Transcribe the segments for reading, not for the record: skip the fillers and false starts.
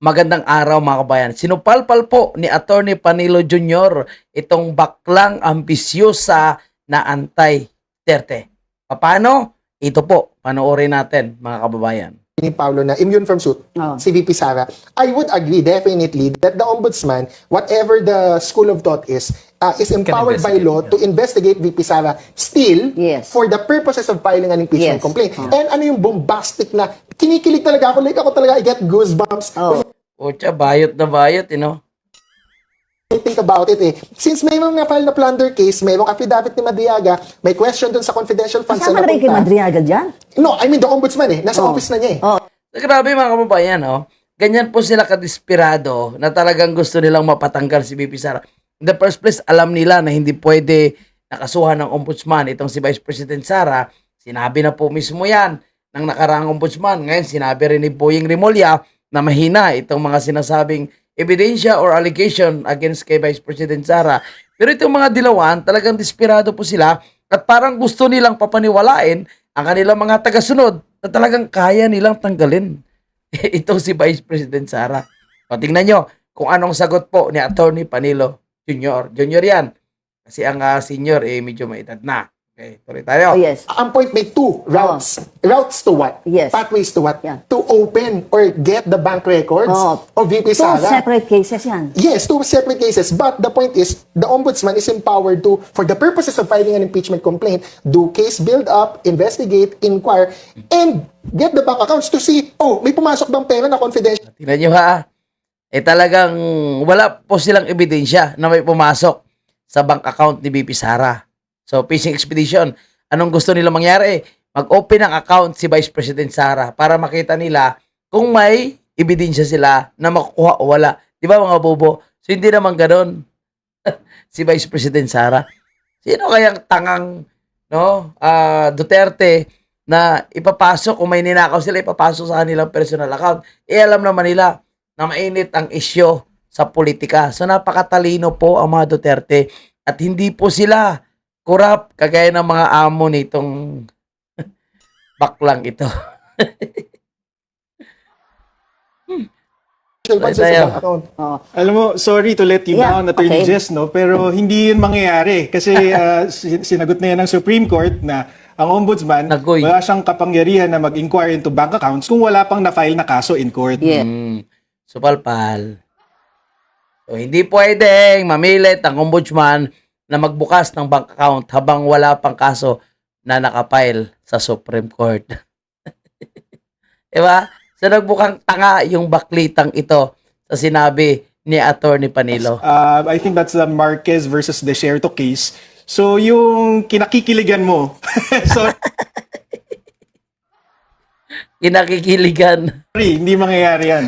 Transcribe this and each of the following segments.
Magandang araw mga kabayan. Sinupalpal po ni Attorney Panilo Jr. itong baklang ambisyosa na anti-Duterte. Paano? Ito po, panoorin natin mga kababayan. Ni Paulo na immune from suit, si VP Sara, I would agree definitely that the ombudsman, whatever the school of thought is empowered by law to investigate VP Sara still for the purposes of filing an impeachment complaint. And ano yung bombastic na, kinikilig talaga ako, like ako talaga, I get goosebumps. Pucha, bayot na bayot, I think about it Since may mga file na plunder case, may mga affidavit ni Madriaga, may question dun sa confidential funds Kasama rin kay Madriaga dyan? No, I mean the ombudsman Nasa office na niya Grabe mga kababayan, ganyan po sila kadesperado na talagang gusto nilang mapatanggal si VP Sara. In the first place, alam nila na hindi pwede nakasuhan ng ombudsman itong si Vice President Sara. Sinabi na po mismo yan ng nakaraang ombudsman. Ngayon, sinabi rin ni Boying Rimulya na mahina itong mga sinasabing ebidensya or allegation against kay Vice President Sara. Pero itong mga dilawan, talagang desperado po sila at parang gusto nilang papaniwalain ang kanilang mga tagasunod na talagang kaya nilang tanggalin itong si Vice President Sara. Tingnan nyo kung anong sagot po ni Attorney Panilo Jr. Junior yan. Kasi ang senior medyo maedad na. Okay, tuloy tayo. Ang point may two routes. Routes to what? Pathways to what? To open or get the bank records of VP Sara. Two separate cases yan. Yes, two separate cases. But the point is, the ombudsman is empowered to, for the purposes of filing an impeachment complaint, do case build-up, investigate, inquire, and get the bank accounts to see, may pumasok bang pera na confidential? Tingnan nyo talagang wala po silang ebidensya na may pumasok sa bank account ni VP Sara. So, fishing expedition. Anong gusto nila mangyari? Mag-open ng account si Vice President Sara para makita nila kung may ebidensya sila na makukuha o wala. Di ba mga bobo? So, hindi naman ganon si Vice President Sara. Sino kayang tangang Duterte na ipapasok, kung may ninakaw sila, ipapasok sa kanilang personal account? Alam naman nila na mainit ang isyo sa politika. So, napakatalino po ang mga Duterte at hindi po sila corrupt kagaya ng mga amo nitong baklang ito. Alam mo, sorry to let you down, Attorney Jess, pero hindi yun mangyayari. Kasi sinagot na yan ng Supreme Court na ang ombudsman, wala siyang kapangyarihan na mag-inquire into bank accounts kung wala pang na-file na kaso in court. So, palpal. So, hindi pwedeng mamilit ang ombudsman na magbukas ng bank account habang wala pang kaso na nakapile sa Supreme Court. Diba? So, nagbukang tanga yung baklitang ito sa sinabi ni Attorney Panilo. I think that's the Marquez versus Desierto case. So, yung kinakikiligan mo. Kinakikiligan. Sorry, hindi mangyayari yan.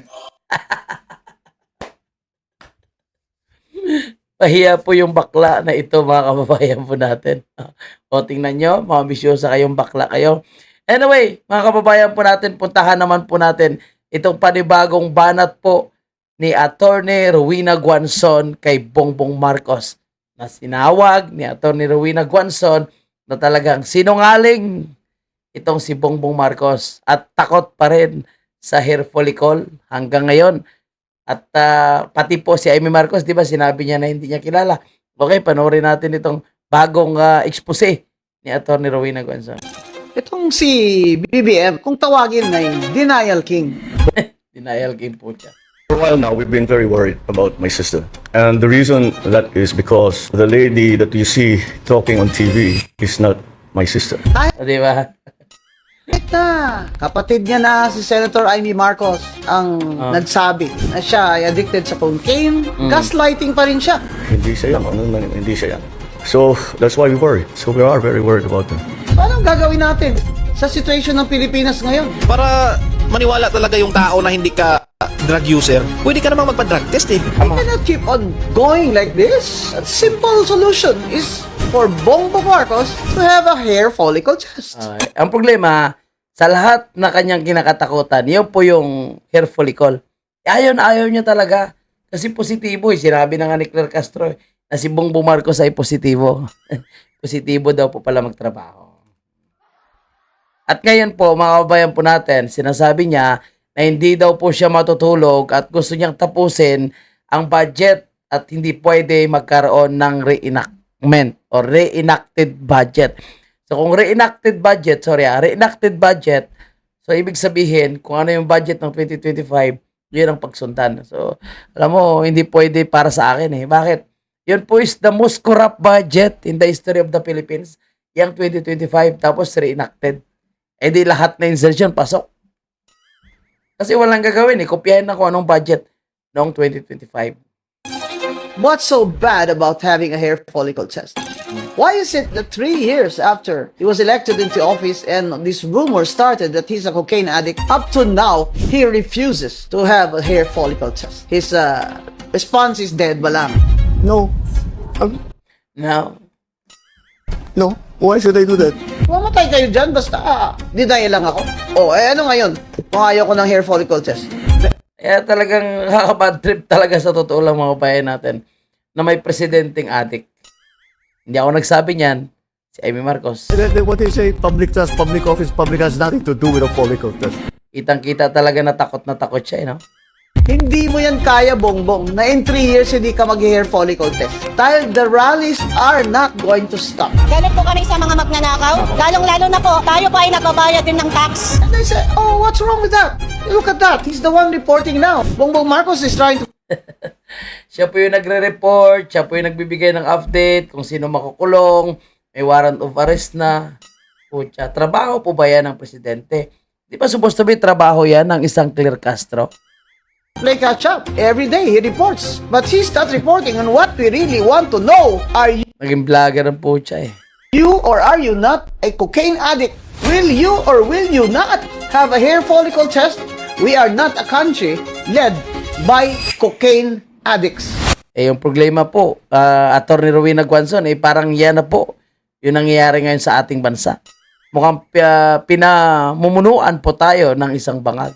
Pahiya po yung bakla na ito mga kababayan po natin. Tingnan nyo, mga bisyosa kayong bakla kayo. Anyway, mga kababayan po natin, puntahan naman po natin itong panibagong banat po ni Attorney Rowena Guanzon kay Bongbong Marcos na sinawag ni Attorney Rowena Guanzon na talagang sinungaling itong si Bongbong Marcos at takot pa rin sa hair follicle hanggang ngayon. At pati po si Amy Marcos, di ba, sinabi niya na hindi niya kilala. Okay, panoorin natin itong bagong expose ni Attorney Rowena Guanzon. Itong si BBM, kung tawagin ay Denial King. Denial King po siya. For a while now, we've been very worried about my sister. And the reason that is because the lady that you see talking on TV is not my sister. Di ba? Na, kapatid niya na si Senator Amy Marcos ang nagsabi na siya ay addicted sa cocaine. Gaslighting pa rin siya. Hindi siya yan. Hindi siya yan. So, that's why we worry. So, we are very worried about them. Paano ang gagawin natin sa situation ng Pilipinas ngayon? Para maniwala talaga yung tao na hindi ka drug user, pwede ka namang magpa-drug test We cannot keep on going like this. A simple solution is for Bongbong Marcos to have a hair follicle test. Ang problema, sa lahat na kanyang kinakatakutan, yun po yung hair follicle. Ayaw niya talaga. Kasi positibo. Sinabi na nga ni Claire Castro na si Bongbong Marcos ay positibo. Positibo daw po pala magtrabaho. At ngayon po, mga kababayan po natin, sinasabi niya na hindi daw po siya matutulog at gusto niyang tapusin ang budget at hindi pwede magkaroon ng reenactment or reenacted budget. So kung reenacted budget, reenacted budget, so ibig sabihin kung ano yung budget ng 2025, yun ang pagsundan. So alam mo, hindi pwede para sa akin eh. Bakit? Yun po is the most corrupt budget in the history of the Philippines, yung 2025, tapos reenacted. Eh di lahat na insertion pasok. Kasi walang gagawin eh. Kopyahin na kung anong budget noong 2025. What's so bad about having a hair follicle test? Why is it that 3 years after he was elected into office and this rumor started that he's a cocaine addict, up to now, he refuses to have a hair follicle test? His response is dead balang. No. Now, No. Why should I do that? Mamatay kayo dyan, basta deny lang ako. Ano ngayon? Kung ayaw ko ng hair follicle test. kaya talagang nakaka-bad trip talaga sa totoo lang mga bayan natin na may presidenteng addict. Hindi ako nagsabi niyan, si Amy Marcos. What they say, public trust, public office, public has nothing to do with a follicle test. Kitang-kita talaga na takot siya, no? Hindi mo yan kaya, Bongbong, na in 3 years hindi ka mag-hair follicle test. Dahil the rallies are not going to stop. Galit po kami sa mga magnanakaw. Lalong-lalo na po, tayo pa ay nagbabayad din ng tax. And they say, oh, what's wrong with that? Look at that. He's the one reporting now. Bongbong Marcos is trying to... Siya po yung nagre-report, siya po yung nagbibigay ng update kung sino makukulong, may warrant of arrest na. Pucha, trabaho po ba yan ng presidente? Di ba supposed to be trabaho yan ng isang Clear Castro? play catch up. Every day he reports. But he's not reporting on what we really want to know. Are Naging vlogger ang pucha eh. you or are you not a cocaine addict? Will you or will you not have a hair follicle test? We are not a country led by cocaine addicts. Eh yung problema po, Attorney Rowena Guanzon, eh parang yan na po yung nangyayari ngayon sa ating bansa. Mukhang pinamumunuan po tayo ng isang bangag.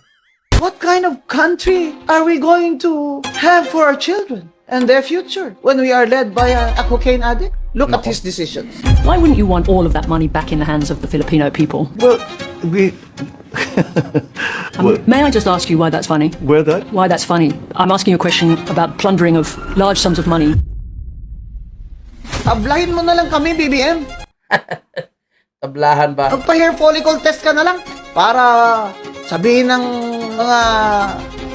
What kind of country are we going to have for our children and their future when we are led by a cocaine addict? Look at his decisions. Why wouldn't you want all of that money back in the hands of the Filipino people? Well, we... Well, May I just ask you why that's funny? where that? Why that's funny? I'm asking you a question about plundering of large sums of money. Ablahin mo na lang kami, BBM. Tablahan ba? Magpa-hair follicle test ka na lang para sabihin ng mga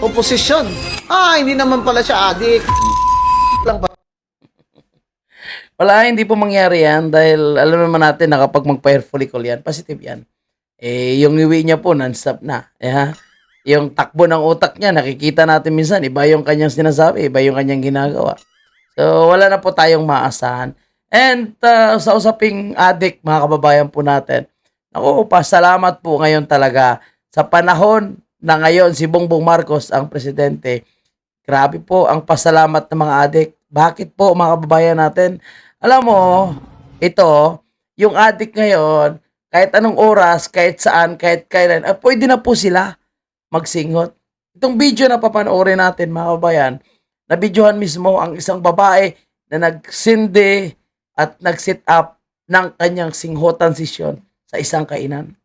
oposisyon, hindi naman pala siya addict. Lang pa. Wala, hindi po mangyari yan dahil alam naman natin na kapag magpa-hair follicle yan, positive yan. Eh, yung iwi niya po, non-stop na. Yung takbo ng utak niya, nakikita natin minsan, iba yung kanyang sinasabi, iba yung kanyang ginagawa. So, wala na po tayong maasahan. And sa usaping addict, mga kababayan po natin, ako, pasalamat po ngayon talaga sa panahon na ngayon si Bongbong Marcos ang presidente. Grabe po ang pasalamat ng mga addict. Bakit po, mga kababayan natin? Alam mo, ito, yung addict ngayon, kahit anong oras, kahit saan, kahit kailan, pwede na po sila magsinghot. Itong video na papanoorin natin, mga kababayan, na videohan mismo ang isang babae na nagsindi at nag-sit up ng kanyang singhotan session sa isang kainan.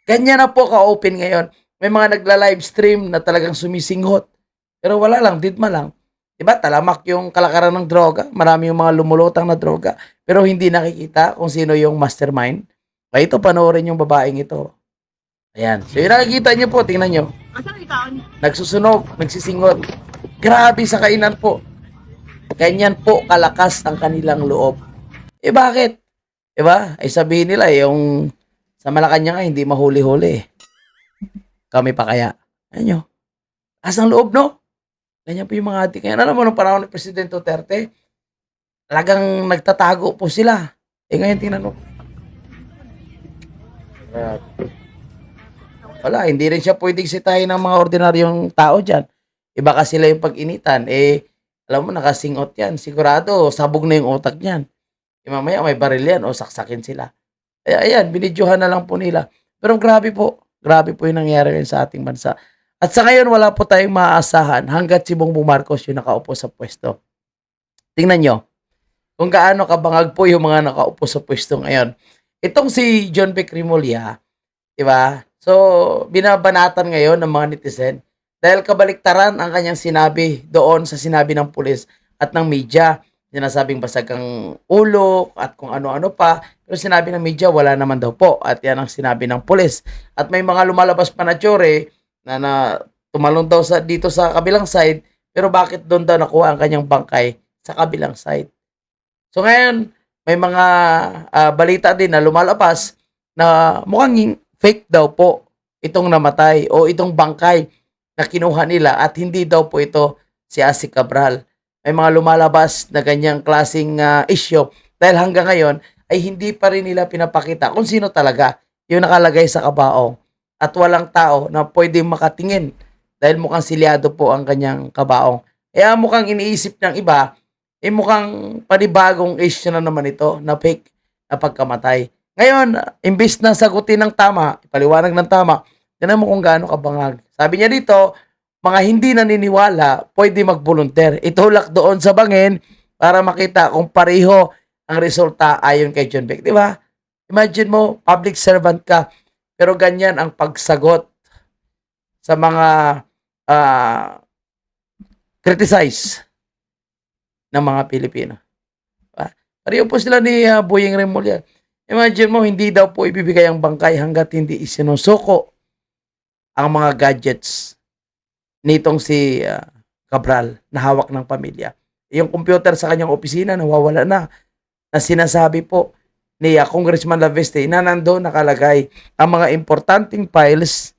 Ganyan na po ka-open ngayon. May mga nagla-livestream na talagang sumisinghot. Pero wala lang, didma lang. Diba, talamak yung kalakaran ng droga. Marami yung mga lumulutang na droga. Pero hindi nakikita kung sino yung mastermind. Kaya ito, panoorin yung babaeng ito. Ayan. So, yung nakikita nyo po, tingnan nyo. Nagsusunog, nagsisingot. Grabe sa kainan po. Ganyan po kalakas ang kanilang loob. Eh, bakit? Diba? Ay sabihin nila, yung sa Malacanang hindi mahuli-huli. Kami pa kaya. Ayan nyo. Lakas ng loob, no? Ganyan po yung mga adik. Ngayon, alam mo, nung panahon ni Presidente Duterte, talagang nagtatago po sila. Eh, ngayon, tingnan mo. Wala, hindi rin siya pwedeng sitahin ng mga ordinaryong tao dyan. Iba kasi sila yung pag-initan. Eh, alam mo, nakasingot yan. Sigurado, sabog na yung utak niyan. Eh, mamaya may baril yan o saksakin sila. Kaya ayan, binidyohan na lang po nila. Pero grabe po yung nangyari ngayon sa ating bansa. At sa ngayon, wala po tayong maaasahan hanggat si Bongbong Marcos yung nakaupo sa pwesto. Tingnan nyo, kung gaano kabangag po yung mga nakaupo sa pwesto ngayon. Itong si John Vic Rimulya, di ba? So, binabanatan ngayon ng mga netizen dahil kabaliktaran ang kanyang sinabi doon sa sinabi ng pulis at ng media. Sinasabing basag ang ulo at kung ano-ano pa. Pero sinabi ng media, wala naman daw po. At yan ang sinabi ng pulis. At may mga lumalabas pa na tsure na tumalon daw dito sa kabilang side. Pero bakit doon daw nakuha ang kanyang bangkay sa kabilang side? So ngayon, may mga balita din na lumalabas na mukhang fake daw po itong namatay o itong bangkay na kinuha nila at hindi daw po ito si Asik Cabral. May mga lumalabas na ganyang klaseng issue dahil hanggang ngayon ay hindi pa rin nila pinapakita kung sino talaga yung nakalagay sa kabaong at walang tao na pwedeng makatingin dahil mukhang silyado po ang kanyang kabaong. Kaya mukhang iniisip ng iba, mukhang panibagong issue na naman ito na fake na pagkamatay. Ngayon, imbis na sagutin ng tama, ipaliwanag ng tama, tignan mo kung gaano kabangag. Sabi niya dito, mga hindi naniniwala, pwede mag-volunteer. Itulak doon sa bangin para makita kung pareho ang resulta ayon kay John Beck. Di ba? Imagine mo, public servant ka, pero ganyan ang pagsagot sa mga criticize ng mga Pilipino. Diba? Pareho po sila ni Boyeng Remulla. Imagine mo, hindi daw po ibibigay ang bangkay hanggat hindi isinusuko ang mga gadgets nitong si Cabral na hawak ng pamilya. Yung computer sa kanyang opisina nawawala na sinasabi po ni Congressman Laveste na nandoon nakalagay ang mga importanteng files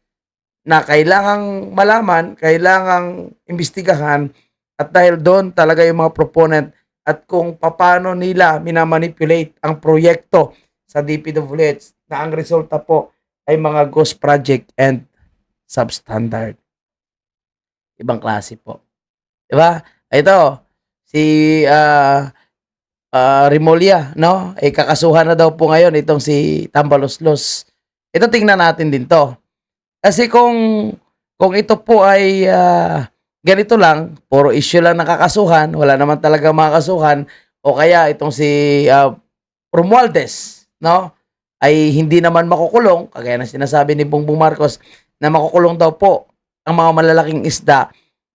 na kailangang malaman, kailangang imbestigahan at dahil doon talaga yung mga proponent at kung paano nila minamanipulate ang proyekto sa DPWH na ang resulta po ay mga ghost project and substandard. Ibang klase po. Diba? Ito, si Remulla, no? Kakasuhan na daw po ngayon itong si Tambaloslos. Ito tingnan natin din to. Kasi kung ito po ay ganito lang, puro issue lang nakakasuhan, wala naman talaga makakasuhan, o kaya itong si Romualdez, no? Ay hindi naman makukulong, kagaya na sinasabi ni Bongbong Marcos, na makukulong daw po ang mga malalaking isda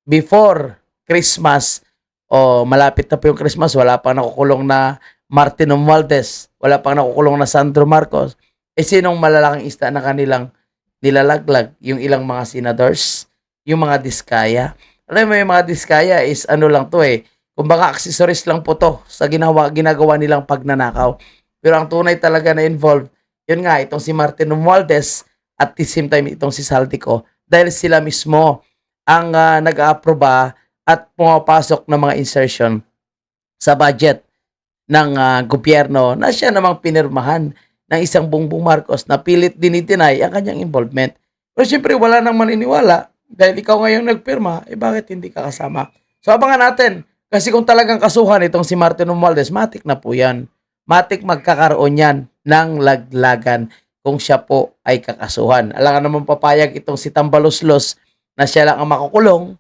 before Christmas o malapit na po yung Christmas, wala pang nakukulong na Martin Romualdez, wala pang nakukulong na Sandro Marcos, sinong malalaking isda na kanilang nilalaglag? Yung ilang mga senators, yung mga diskaya. Alam mo, yung mga diskaya is ano lang to kumbaga accessories lang po to sa ginagawa nilang pagnanakaw. Pero ang tunay talaga na involved, yun nga, itong si Martin Romualdez at the same time itong si Saldico dahil sila mismo ang nag-aaproba at pumapasok ng mga insertion sa budget ng gobyerno na siya namang pinirmahan ng isang Bongbong Marcos na pilit dinitinay ang kanyang involvement. Pero siyempre wala nang maniniwala dahil ikaw ngayon nagpirma, bakit hindi ka kasama? So abangan natin kasi kung talagang kasuhan itong si Martin Romualdez, matik na po yan. Matik magkakaroon yan ng laglagan kung siya po ay kakasuhan. Alam naman papayag itong si Tambaloslos na siya lang ang makukulong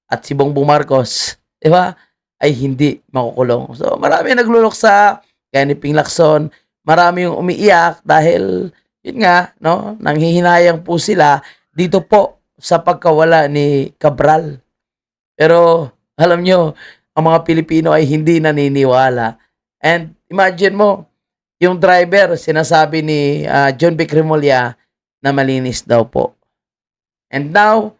at si Bongbong Marcos, di ba, ay hindi makukulong. So marami nagluluksa, kaya ni Ping Lacson, marami yung umiiyak dahil yun nga, no, nanghihinayang po sila dito po sa pagkawala ni Cabral. Pero alam nyo, ang mga Pilipino ay hindi naniniwala. And imagine mo, yung driver, sinasabi ni John Vic Remulla na malinis daw po. And now,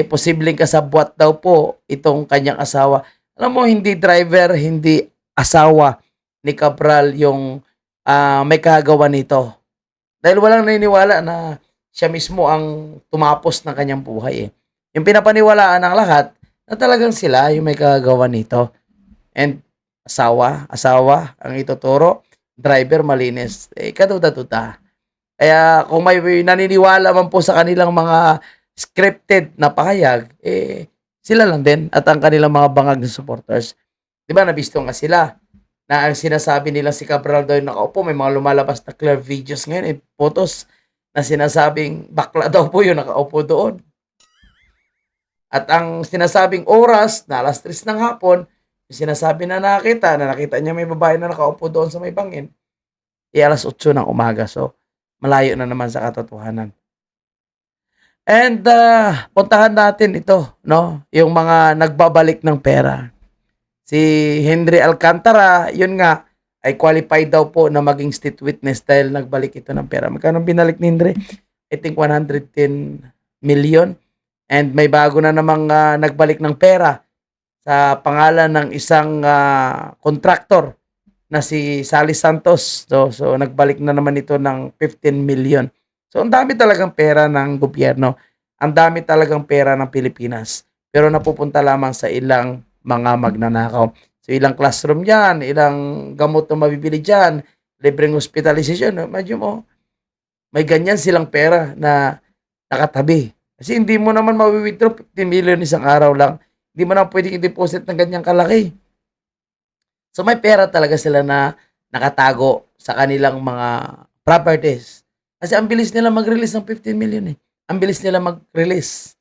posibleng kasabwat daw po itong kanyang asawa. Alam mo, hindi driver, hindi asawa ni Cabral yung may kagawa nito. Dahil walang naniniwala na siya mismo ang tumapos ng kanyang buhay. Yung pinapaniwalaan ng lahat na talagang sila yung may kagawa nito. And asawa ang ituturo, driver malinis, kaduda-duda. Kaya kung may naniniwala man po sa kanilang mga scripted na pahayag, sila lang din at ang kanilang mga bangag na supporters. Diba, nabisto nga sila na ang sinasabi nila si Cabral daw yung nakaupo, may mga lumalabas na clear videos ngayon, photos na sinasabing bakla daw po yung nakaupo doon. At ang sinasabing oras na alas 3 ng hapon, sinasabi na nakita niya may babae na nakaupo doon sa may bangin, alas 8 ng umaga. So, malayo na naman sa katotohanan. And puntahan natin ito, no? Yung mga nagbabalik ng pera. Si Henry Alcantara, yun nga, ay qualified daw po na maging state witness dahil nagbalik ito ng pera. Magkano binalik ni Henry? I think 110 million. And may bago na namang nagbalik ng pera sa pangalan ng isang contractor na si Sally Santos. So nagbalik na naman ito ng 15 million. So, ang dami talagang pera ng gobyerno. Ang dami talagang pera ng Pilipinas. Pero napupunta lamang sa ilang mga magnanakaw. So, ilang classroom yan, ilang gamot na mabibili dyan, libreng hospitalization. Imagine mo, may ganyan silang pera na nakatabi. Kasi hindi mo naman mawi-withdraw 15 million isang araw lang. Hindi mo naman pwedeng i-deposit ng ganyang kalaki. So, may pera talaga sila na nakatago sa kanilang mga properties. Kasi ang bilis nila mag-release ng 15 million eh. Ang bilis nila mag-release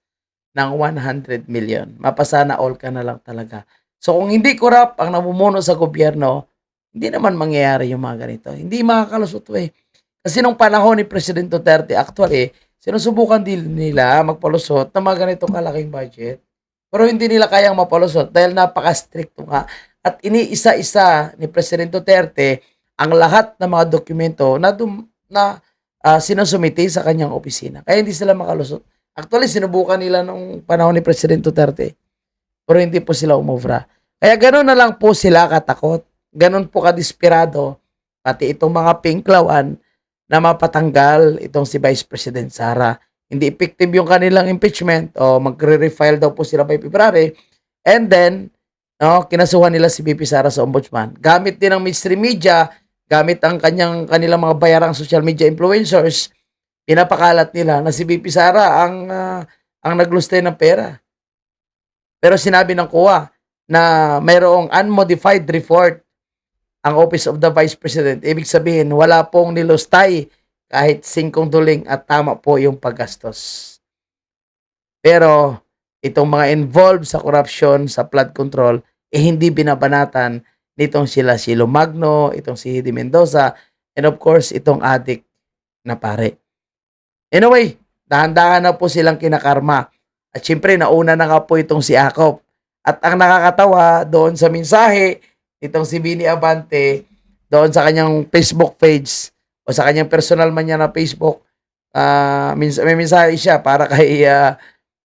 ng 100 million. Mapasana all ka na lang talaga. So kung hindi corrupt ang namumuno sa gobyerno, hindi naman mangyayari yung mga ganito. Hindi makakalusot eh. Kasi nung panahon ni President Duterte, actually, sinusubukan din nila magpalusot ng mga ganitong kalaking budget. Pero hindi nila kayang mapalusot dahil napaka-stricto nga. At iniisa-isa ni President Duterte ang lahat ng mga dokumento na sinusumiti sa kanyang opisina. Kaya hindi sila makalusot. Actually, sinubukan nila nung panahon ni President Duterte. Pero hindi po sila umobra. Kaya gano'n na lang po sila katakot. Gano'n po kadesperado. Pati itong mga pinklawan na mapatanggal itong si Vice President Sara. Hindi effective yung kanilang impeachment o magre-refile daw po sila by February. And then, kinasuhan nila si VP Sara sa ombudsman. Gamit din ng mainstream media, gamit ang kanilang mga bayarang social media influencers, pinapakalat nila na si VP Sara ang naglustay ng pera. Pero sinabi ng COA na mayroong unmodified report ang Office of the Vice President. Ibig sabihin, wala pong nilustay kahit 5 duling at tama po yung paggastos. Pero itong mga involved sa corruption, sa flood control, hindi binabanatan nitong sila si Magno, itong si Hedy Mendoza, and of course, itong adik na pare. Anyway, dahan-dahan na po silang kinakarma. At syempre, nauna na nga po itong si Akop. At ang nakakatawa doon sa mensahe, itong si Bini Abante, doon sa kanyang Facebook page, o sa kanyang personal man niya na Facebook, may mensahe siya para kay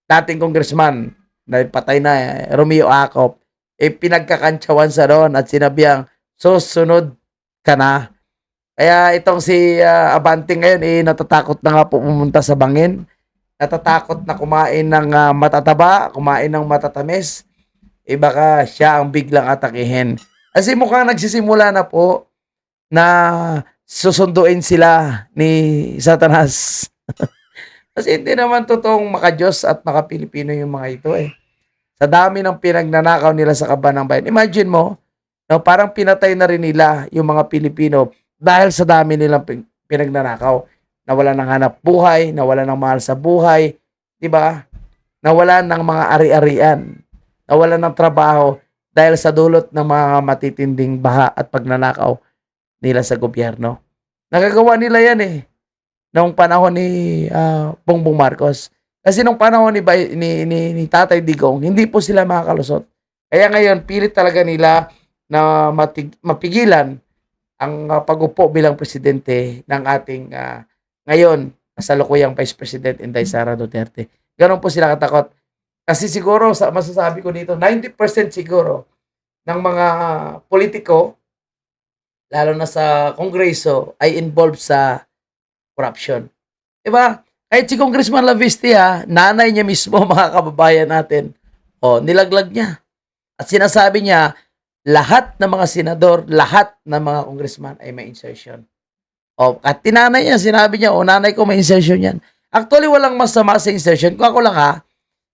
dating congressman, na patay na Romeo Akop. Pinagkakantsawan sa doon at sinabihang, susunod ka na. Kaya itong si Abante ngayon, natatakot na nga po pumunta sa bangin. Natatakot na kumain ng matataba, kumain ng matatamis. Baka siya ang biglang atakihin. Kasi mukhang nagsisimula na po na susunduin sila ni Satanas. Kasi hindi naman totoong maka-Diyos at maka-Pilipino yung mga ito eh. Sa dami ng pinagnanakaw nila sa kaban ng bayan. Imagine mo, parang pinatay na rin nila yung mga Pilipino dahil sa dami nilang pinagnanakaw. Nawala ng hanap buhay, nawala ng mahal sa buhay, di ba? Nawala ng mga ari-arian, nawala ng trabaho dahil sa dulot ng mga matitinding baha at pagnanakaw nila sa gobyerno. Nagagawa nila yan eh, noong panahon ni Bongbong Marcos. Kasi nung panahon ni Tatay Digong, hindi po sila makakalusot. Kaya ngayon, pilit talaga nila na mapigilan ang pag-upo bilang presidente ng ating ngayon, kasalukuyang Vice President Inday Sara Duterte. Ganon po sila katakot. Kasi siguro, masasabi ko dito, 90% siguro ng mga politiko, lalo na sa Kongreso, ay involved sa corruption. Diba? Kahit si Congressman Laviste, nanay niya mismo, mga kababayan natin, nilaglag niya. At sinasabi niya, lahat ng mga senador, lahat ng mga congressman ay may insertion. At tinanay niya, sinabi niya, nanay ko may insertion yan. Actually, walang masama sa insertion. Kung ako lang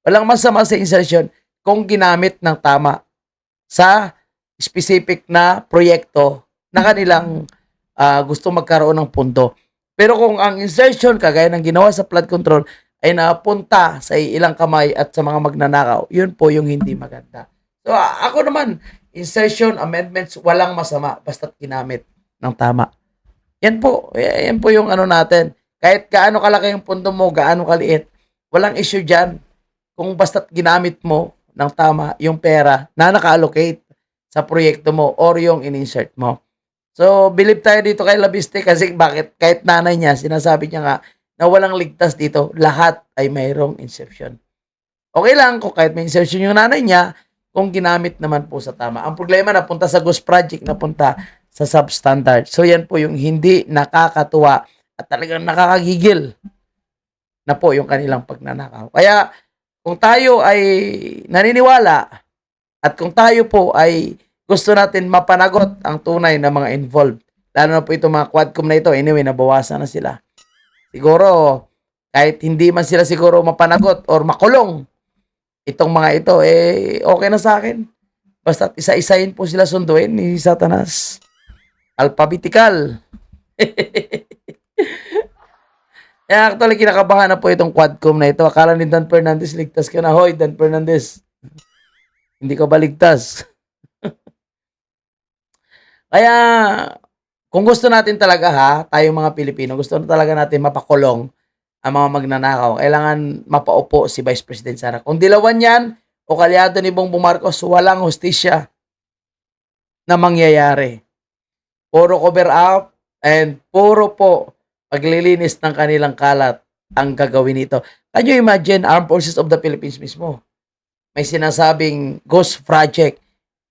walang masama sa insertion kung ginamit ng tama sa specific na proyekto na kanilang gusto magkaroon ng pundo. Pero kung ang insertion, kagaya ng ginawa sa flood control, ay napunta sa ilang kamay at sa mga magnanakaw, yun po yung hindi maganda. So ako naman, insertion, amendments, walang masama basta't ginamit ng tama. Yan po yung ano natin. Kahit gaano kalaki yung pundo mo, gaano kaliit, Walang issue dyan. Kung basta't ginamit mo ng tama yung pera na naka-allocate sa proyekto mo or yung in-insert mo. So, believe tayo dito kay Labiste kasi bakit kahit nanay niya, sinasabi niya nga na walang ligtas dito, lahat ay mayroong insertion. Okay lang kung kahit may insertion yung nanay niya, kung ginamit naman po sa tama. Ang problema, napunta sa Ghost Project, napunta sa substandard. So, yan po yung hindi nakakatuwa at talagang nakakagigil na po yung kanilang pagnanakaw. Kaya, kung tayo ay naniniwala at kung tayo po ay gusto natin mapanagot ang tunay na mga involved, lalo na po itong mga quadcom na ito, anyway, nabawasan na sila. Siguro, kahit hindi man sila siguro mapanagot or makulong, itong mga ito, okay na sa akin. Basta isa-isahin po sila sunduin ni Satanas. Alphabetical. Actually, kinakabahan na po itong quadcom na ito. Akala ni Dan Fernandez, ligtas ka na. Hoy, Dan Fernandez. Hindi ka ba ligtas? Kaya, kung gusto natin talaga tayong mga Pilipino, gusto na talaga natin mapakulong ang mga magnanakaw, kailangan mapaupo si Vice President Sara. Kung dilawan yan, o kalyado ni Bongbong Marcos, walang hustisya na mangyayari. Puro cover up and puro po paglilinis ng kanilang kalat ang gagawin nito. Can you imagine, Armed Forces of the Philippines mismo, may sinasabing ghost project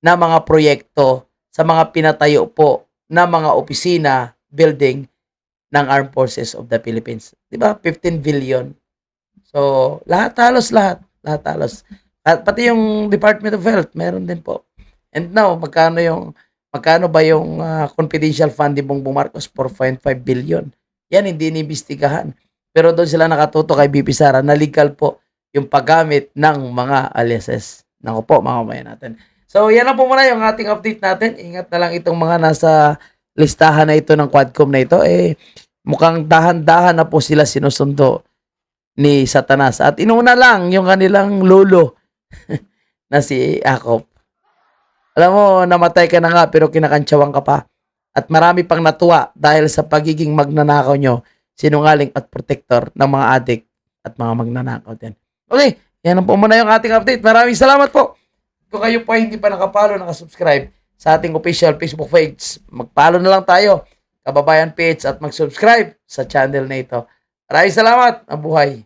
na mga proyekto sa mga pinatayo po na mga opisina, building ng Armed Forces of the Philippines. Di ba? 15 billion. So, halos lahat. At pati yung Department of Health, meron din po. And now, magkano ba yung confidential fund ni Bongbong Marcos? 4.5 billion. Yan, hindi inimbestigahan. Pero doon sila nakatuto kay BP Sara na legal po yung paggamit ng mga aliases. Naku po, mga kabayan natin. So, yan na po muna yung ating update natin. Ingat na lang itong mga nasa listahan na ito ng quadcom na ito. Mukhang dahan-dahan na po sila sinusundo ni Satanas. At inuna lang yung kanilang lolo na si Akop. Alam mo, namatay ka na nga pero kinakantsawan ka pa. At marami pang natuwa dahil sa pagiging magnanakaw nyo, sinungaling at protector ng mga adik at mga magnanakaw din. Okay, yan po muna yung ating update. Maraming salamat po. Kung kayo po hindi pa nakapalo, nakasubscribe sa ating official Facebook page, magpalo na lang tayo, Kababayan Page, at mag-subscribe sa channel na ito. Maraming salamat. Mabuhay.